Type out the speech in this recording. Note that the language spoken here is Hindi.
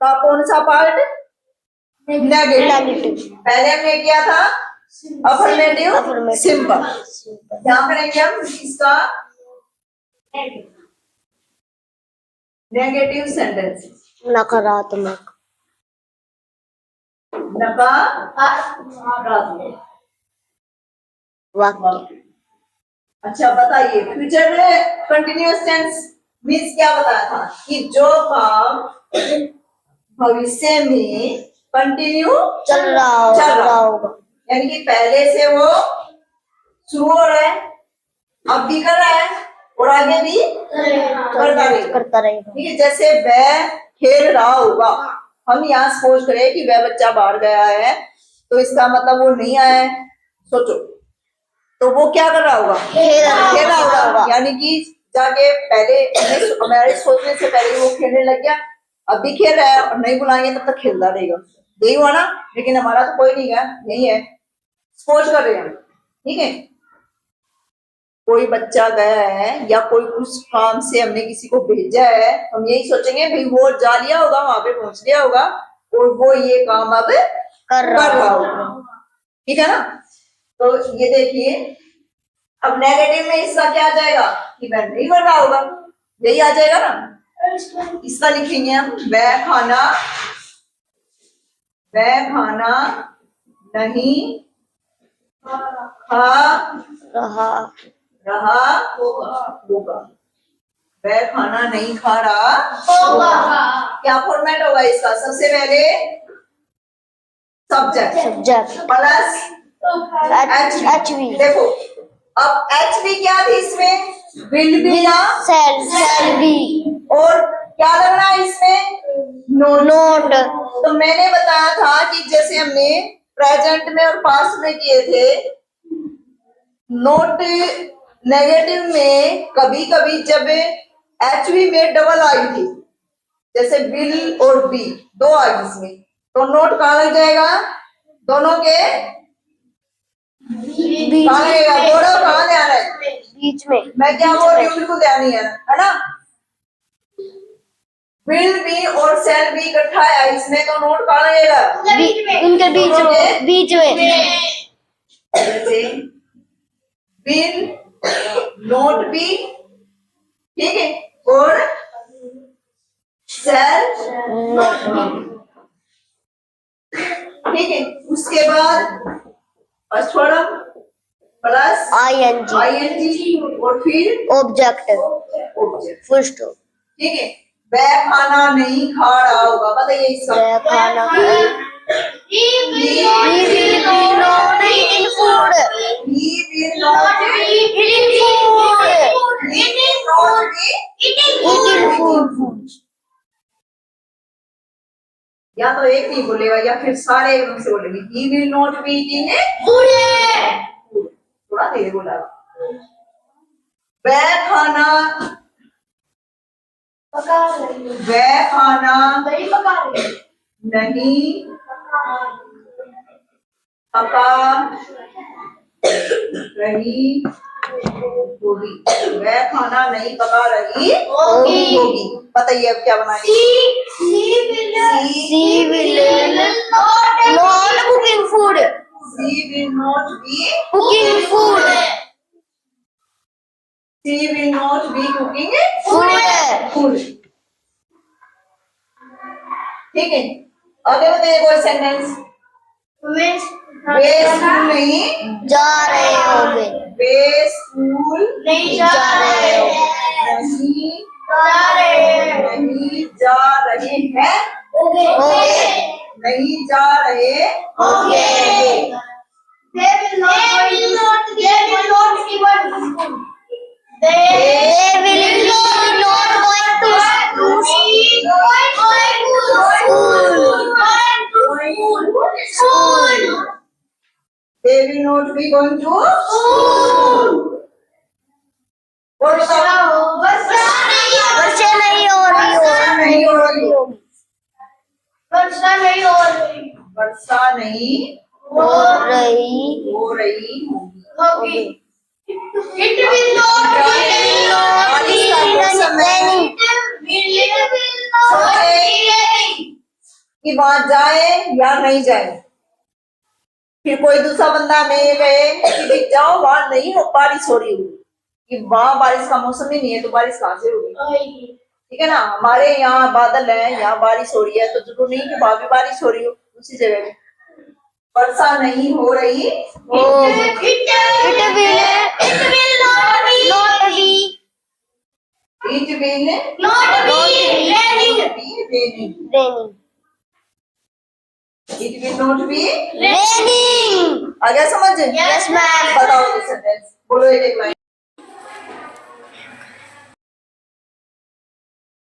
का कौन सा पार्ट? नेगेटिव। पहले हमने किया था अफर्मेटिव सिंपल। क्या करेंगे हम इसका नेगेटिव सेंटेंस, नकारात्मक नकारात्मक वाक्य। अच्छा बताइए, फ्यूचर में कंटिन्यूअस टेंस मीन्स क्या बताया था कि जो काम भविष्य में कंटिन्यू चल रहा होगा, यानी कि पहले से वो शुरू हो रहा है, अब भी कर रहा है और आगे भी करता रहेगा। ठीक है, जैसे वह खेल रहा होगा, हम यहाँ सपोज करें कि वह बच्चा बाहर गया है, तो इसका मतलब वो नहीं आया है, सोचो, तो वो क्या कर रहा होगा? खेल रहा होगा, यानी कि जाके पहले हमारे सोचने से पहले वो खेलने लग गया, अब भी खेल रहा है और नहीं बुलाएंगे तब तक खेलता रहेगा, यही हुआ ना। लेकिन हमारा तो कोई नहीं है, यही है, सपोज कर रहे हैं, ठीक है। कोई बच्चा गया है या कोई उस काम से हमने किसी को भेजा है, हम यही सोचेंगे भाई वो जा लिया होगा, वहां पे पहुंच लिया होगा और वो ये काम अब कर रहा होगा, ठीक है ना। तो ये देखिए, अब नेगेटिव में इसका क्या आ जाएगा कि वह नहीं कर रहा होगा, यही आ जाएगा ना। इसका लिखेंगे हम वह खाना नहीं खा रहा होगा, वह खाना नहीं खा रहा होगा। क्या फॉर्मेट होगा इसका? सबसे पहले सब्जेक्ट प्लस HV। देखो अब HV क्या थी इसमें? विल बी या शैल बी, और क्या लग रहा है इसमें? नोट। तो मैंने बताया था कि जैसे हमने प्रेजेंट में और पास्ट में किए थे, नोट नेगेटिव में कभी कभी जब HV में डबल आई थी, जैसे विल और बी दो आई इसमें, तो नोट कहाँ लग जाएगा? दोनों के कहाँ लगेगा? गौरव कहाँ ध्यान है? बीच में। मैं क्या बोल रही हूँ बिल्कुल ध्यान नहीं है ना। विल बी और शैल बी इकट्ठा है इसमें, तो नोट कहाँ लगेगा? उनके बीच में। जैसे विल नोट बी, ठीक है, और शैल, ठीक है। उसके बाद फर्स्ट वर्ड प्लस ING और फिर ऑब्जेक्ट, फुल स्टॉप, ठीक है। वह खाना नहीं खा रहा होगा, बताइए इसका। वह खाना He will not eat food. He will not Eating food. या तो एक नहीं बोलेगा या फिर सारे एकदम से बोलेंगे। He will not be eating food. थोड़ा धीरे बोला। वह खाना नहीं पका रही होगी, वह खाना नहीं पका रही होगी। बताइए अब क्या बनाएंगे? She will not cooking food. She will not be Cooking food. She will not be cooking Food. ठीक है, आगे बताइए कोई सेंटेंस। वे स्कूल नहीं जा रहे होंगे। वे स्कूल नहीं जा रहे हो। नहीं जा रहे हैं होंगे। नहीं जा रहे होंगे। They will not even They will not be going to school. वर्षा नहीं हो रही होगी। वर्षा नहीं हो रही होगी। It will not बारिश का मौसम है। कि वहां जाए या नहीं जाए। फिर कोई दूसरा बंदा हमें कहे कि भी जाओ वहां नहीं हो, बारिश हो रही होगी, कि वहां बारिश का मौसम ही नहीं है तो बारिश कहाँ से होगी। ठीक है ना, हमारे यहाँ बादल है, यहाँ बारिश हो रही है, तो जरूर नहीं कि वहां भी बारिश हो रही हो उसी जगह पे। वर्षा नहीं हो रही होगी। It will Not be raining. be raining. Raining. It will not be। Raining. आ गया समझ? Yes, ma'am. बताओ ये सेंटेंस, बोलो एक एक लाइन।